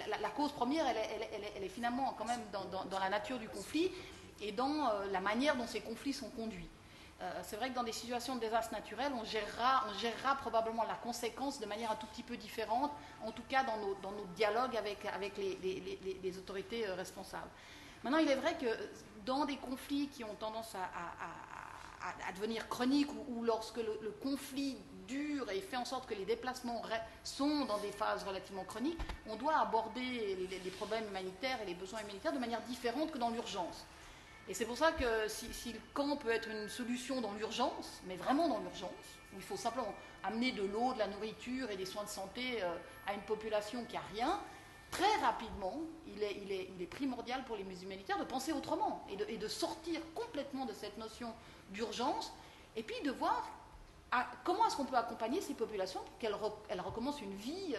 la cause première, elle est finalement quand même dans la nature du conflit et dans la manière dont ces conflits sont conduits. C'est vrai que dans des situations de désastre naturel, on gérera probablement la conséquence de manière un tout petit peu différente, en tout cas dans nos dialogues avec les autorités responsables. Maintenant, il est vrai que dans des conflits qui ont tendance à devenir chroniques ou lorsque le conflit dure et fait en sorte que les déplacements sont dans des phases relativement chroniques, on doit aborder les problèmes humanitaires et les besoins humanitaires de manière différente que dans l'urgence. Et c'est pour ça que si le camp peut être une solution dans l'urgence, mais vraiment dans l'urgence, où il faut simplement amener de l'eau, de la nourriture et des soins de santé à une population qui n'a rien, très rapidement, il est primordial pour les humanitaires de penser autrement et de sortir complètement de cette notion d'urgence et puis de voir comment est-ce qu'on peut accompagner ces populations pour qu'elles recommencent une vie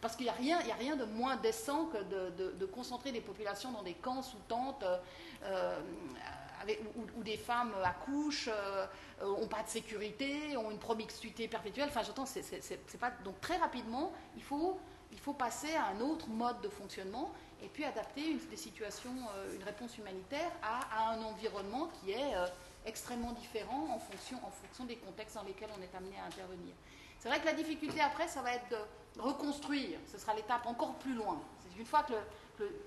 parce qu'il n'y a rien de moins décent que de concentrer des populations dans des camps sous tente où des femmes accouchent, n'ont pas de sécurité, ont une promiscuité perpétuelle. Enfin, j'entends, c'est pas... Donc très rapidement, il faut passer à un autre mode de fonctionnement et puis adapter des situations, une réponse humanitaire à un environnement qui est extrêmement différent en fonction des contextes dans lesquels on est amené à intervenir. C'est vrai que la difficulté après, ça va être de reconstruire. Ce sera l'étape encore plus loin. C'est une fois qu'il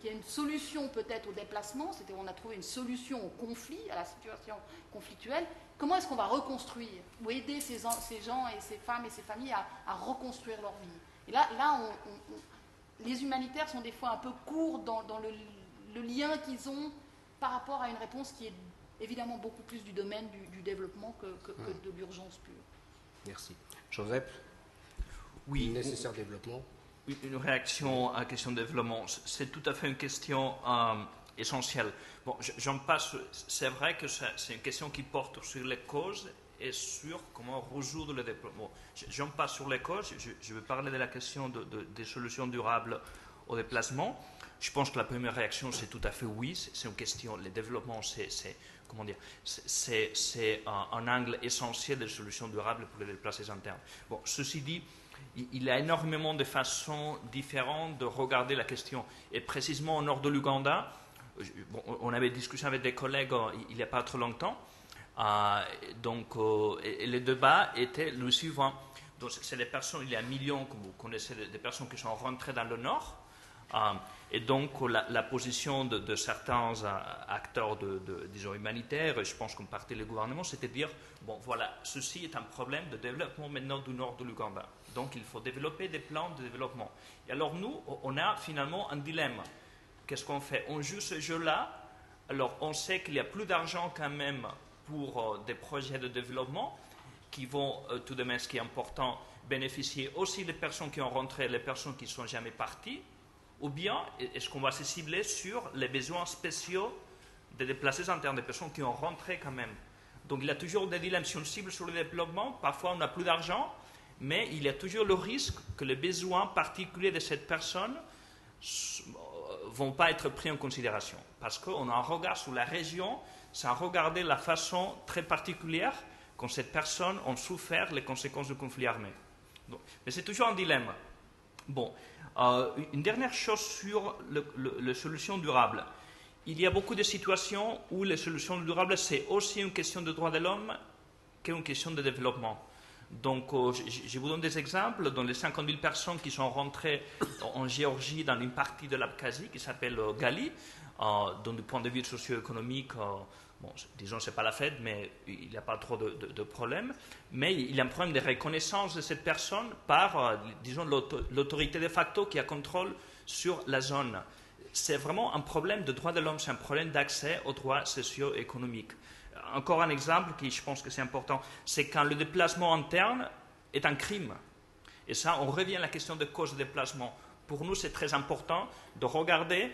y a une solution peut-être au déplacement, c'est-à-dire on a trouvé une solution au conflit, à la situation conflictuelle, comment est-ce qu'on va reconstruire ou aider ces gens et ces femmes et ces familles à reconstruire leur vie. Et là les humanitaires sont des fois un peu courts dans le lien qu'ils ont par rapport à une réponse qui est évidemment beaucoup plus du domaine du développement que de l'urgence pure. Merci. Joseph, oui, nécessaire développement. Une réaction à la question de développement, c'est tout à fait une question essentielle. Bon, j'en passe, c'est vrai que c'est une question qui porte sur les causes et sur comment résoudre le développement. J'en passe sur les causes, je vais parler de la question des solutions durables au déplacement. Je pense que la première réaction, c'est tout à fait oui, c'est une question, le développement, c'est un angle essentiel des solutions durables pour les déplacés internes. Bon, ceci dit, il y a énormément de façons différentes de regarder la question. Et précisément au nord de l'Ouganda, on avait discuté avec des collègues il n'y a pas trop longtemps, et le débat était le suivant. Donc, c'est des personnes, il y a 1 million, comme vous connaissez, des personnes qui sont rentrées dans le nord. Et donc, la position de certains acteurs disons, humanitaires, je pense qu'en partie le gouvernement, c'était de dire, bon, voilà, ceci est un problème de développement maintenant du nord de l'Ouganda. Donc, il faut développer des plans de développement. Et alors, nous, on a finalement un dilemme. Qu'est-ce qu'on fait? On joue ce jeu-là. Alors, on sait qu'il y a plus d'argent quand même pour des projets de développement qui vont, tout de même, ce qui est important, bénéficier aussi des personnes qui ont rentré, les personnes qui ne sont jamais parties. Ou bien, est-ce qu'on va se cibler sur les besoins spéciaux des déplacés internes, des personnes qui ont rentré quand même? Donc, il y a toujours des dilemmes. Si on cible sur le développement, parfois on n'a plus d'argent, mais il y a toujours le risque que les besoins particuliers de cette personne ne vont pas être pris en considération. Parce qu'on a un regard sur la région, sans regarder la façon très particulière quand cette personne a souffert les conséquences du conflit armé. Donc, mais c'est toujours un dilemme. Bon, une dernière chose sur les solutions durables. Il y a beaucoup de situations où les solutions durables, c'est aussi une question de droits de l'homme qu'une question de développement. Donc, je vous donne des exemples. Dans les 50 000 personnes qui sont rentrées en Géorgie, dans une partie de l'Abkhazie qui s'appelle Gali, donc du point de vue socio-économique, bon, disons, ce n'est pas la fête, mais il n'y a pas trop de problèmes. Mais il y a un problème de reconnaissance de cette personne par, disons, l'autorité de facto qui a contrôle sur la zone. C'est vraiment un problème de droits de l'homme, c'est un problème d'accès aux droits socio-économiques. Encore un exemple qui, je pense que c'est important, c'est quand le déplacement interne est un crime. Et ça, on revient à la question de cause de déplacement. Pour nous, c'est très important de regarder,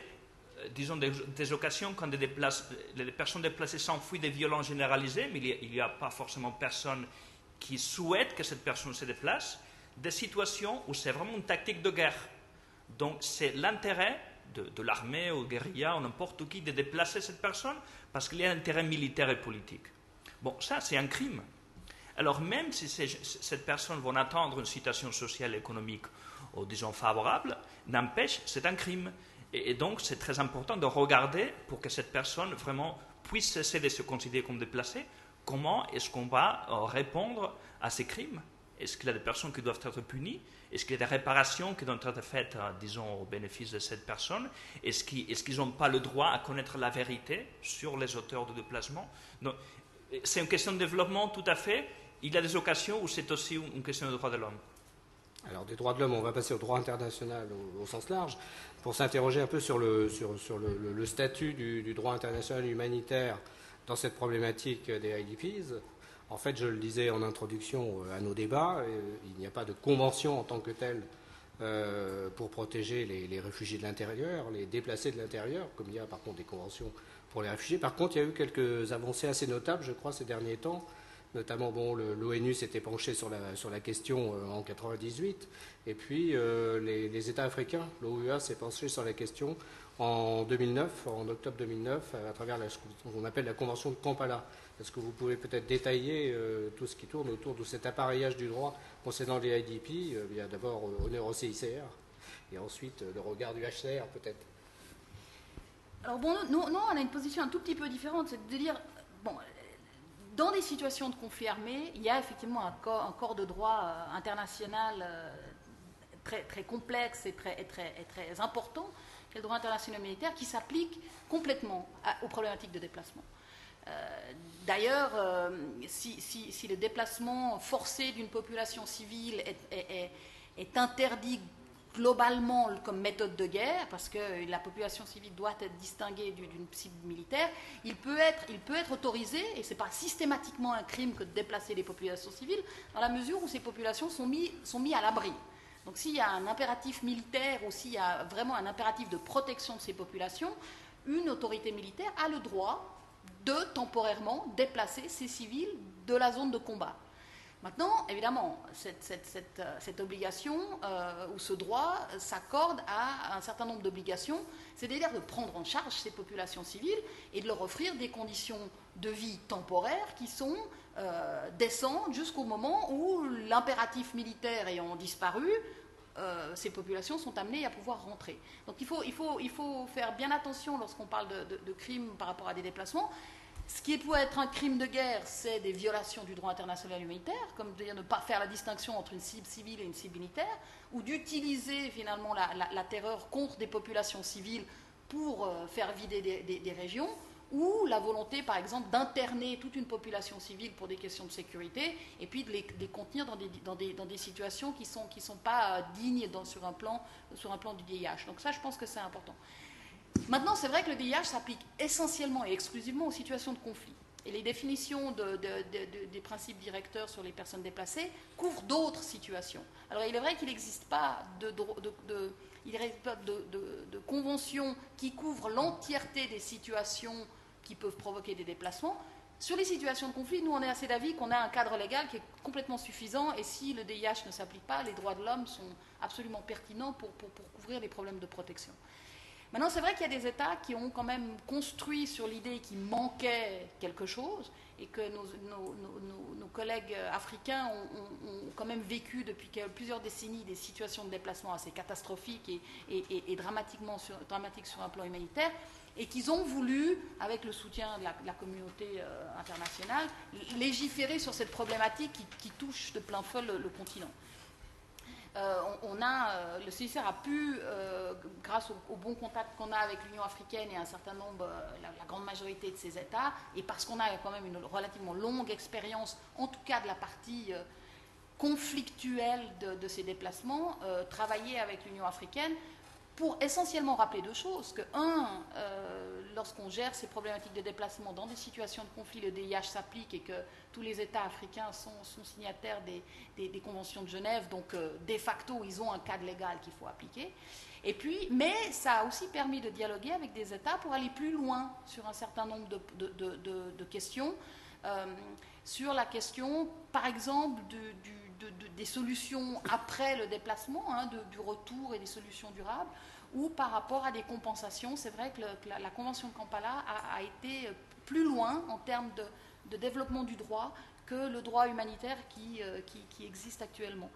disons, des occasions quand les personnes déplacées s'enfuient des violences généralisées, mais il n'y a pas forcément personne qui souhaite que cette personne se déplace, des situations où c'est vraiment une tactique de guerre. Donc, c'est l'intérêt de l'armée ou guérilla ou n'importe qui de déplacer cette personne parce qu'il y a un intérêt militaire et politique. Bon, ça, c'est un crime. Alors même si cette personne va attendre une situation sociale et économique, disons, favorable, n'empêche, c'est un crime. Et donc, c'est très important de regarder pour que cette personne vraiment puisse cesser de se considérer comme déplacée. Comment est-ce qu'on va répondre à ces crimes? Est-ce qu'il y a des personnes qui doivent être punies? Est-ce qu'il y a des réparations qui doivent être faites, disons, au bénéfice de cette personne? Est-ce qu'ils n'ont pas le droit à connaître la vérité sur les auteurs de déplacement? Donc, c'est une question de développement tout à fait. Il y a des occasions où c'est aussi une question de droits de l'homme. Alors, des droits de l'homme, on va passer au droit international au sens large, pour s'interroger un peu sur le statut du droit international humanitaire dans cette problématique des IDPs. En fait, je le disais en introduction à nos débats, il n'y a pas de convention en tant que telle pour protéger les réfugiés de l'intérieur, les déplacés de l'intérieur, comme il y a par contre des conventions pour les réfugiés. Par contre, il y a eu quelques avancées assez notables, je crois, ces derniers temps. Notamment, l'ONU s'était penché sur la question en 1998, et puis les États africains, l'OUA s'est penché sur la question en 2009, en octobre 2009, à travers ce qu'on appelle la Convention de Kampala. Est-ce que vous pouvez peut-être détailler tout ce qui tourne autour de cet appareillage du droit concernant les IDP? Il y a d'abord honneur au CICR, et ensuite le regard du HCR, peut-être. Alors bon, nous, on a une position un tout petit peu différente, c'est de dire, bon, dans des situations de conflit armé, il y a effectivement un corps de droit international très, très complexe et très important, qui est le droit international militaire, qui s'applique complètement aux problématiques de déplacement. D'ailleurs, si le déplacement forcé d'une population civile est interdit globalement comme méthode de guerre, parce que la population civile doit être distinguée d'une cible militaire, il peut être autorisé, et ce n'est pas systématiquement un crime que de déplacer les populations civiles, dans la mesure où ces populations sont mis à l'abri. Donc s'il y a un impératif militaire ou s'il y a vraiment un impératif de protection de ces populations, une autorité militaire a le droit de temporairement déplacer ces civils de la zone de combat. Maintenant, évidemment, cette obligation ou ce droit s'accorde à un certain nombre d'obligations, c'est-à-dire de prendre en charge ces populations civiles et de leur offrir des conditions de vie temporaires qui sont décentes jusqu'au moment où l'impératif militaire ayant disparu, ces populations sont amenées à pouvoir rentrer. Donc il faut faire bien attention lorsqu'on parle de crimes par rapport à des déplacements. Ce qui peut être un crime de guerre, c'est des violations du droit international humanitaire, comme de ne pas faire la distinction entre une cible civile et une cible militaire, ou d'utiliser finalement la terreur contre des populations civiles pour faire vider des régions, ou la volonté, par exemple, d'interner toute une population civile pour des questions de sécurité, et puis de les contenir dans des situations qui sont pas dignes sur un plan du DIH. Donc ça, je pense que c'est important. Maintenant, c'est vrai que le DIH s'applique essentiellement et exclusivement aux situations de conflit. Et les définitions des principes directeurs sur les personnes déplacées couvrent d'autres situations. Alors, il est vrai qu'il n'existe pas de convention qui couvre l'entièreté des situations qui peuvent provoquer des déplacements. Sur les situations de conflit, nous, on est assez d'avis qu'on a un cadre légal qui est complètement suffisant, et si le DIH ne s'applique pas, les droits de l'homme sont absolument pertinents pour couvrir les problèmes de protection. Maintenant, c'est vrai qu'il y a des États qui ont quand même construit sur l'idée qu'il manquait quelque chose, et que nos collègues africains ont quand même vécu depuis plusieurs décennies des situations de déplacement assez catastrophiques et dramatiques sur un plan humanitaire, et qu'ils ont voulu, avec le soutien de la communauté internationale, légiférer sur cette problématique qui touche de plein fouet le continent. Le CICR a pu, grâce au bon contact qu'on a avec l'Union africaine et un certain nombre, la grande majorité de ces États, et parce qu'on a quand même une relativement longue expérience, en tout cas de la partie conflictuelle de ces déplacements, travailler avec l'Union africaine pour essentiellement rappeler deux choses. Que, lorsqu'on gère ces problématiques de déplacement dans des situations de conflit, le DIH s'applique et que tous les États africains sont signataires des conventions de Genève, donc de facto, ils ont un cadre légal qu'il faut appliquer. Et puis, mais ça a aussi permis de dialoguer avec des États pour aller plus loin sur un certain nombre de questions, sur la question, par exemple, des solutions après le déplacement, du retour et des solutions durables, ou par rapport à des compensations. C'est vrai que la Convention de Kampala a été plus loin en termes de développement du droit que le droit humanitaire qui existe actuellement.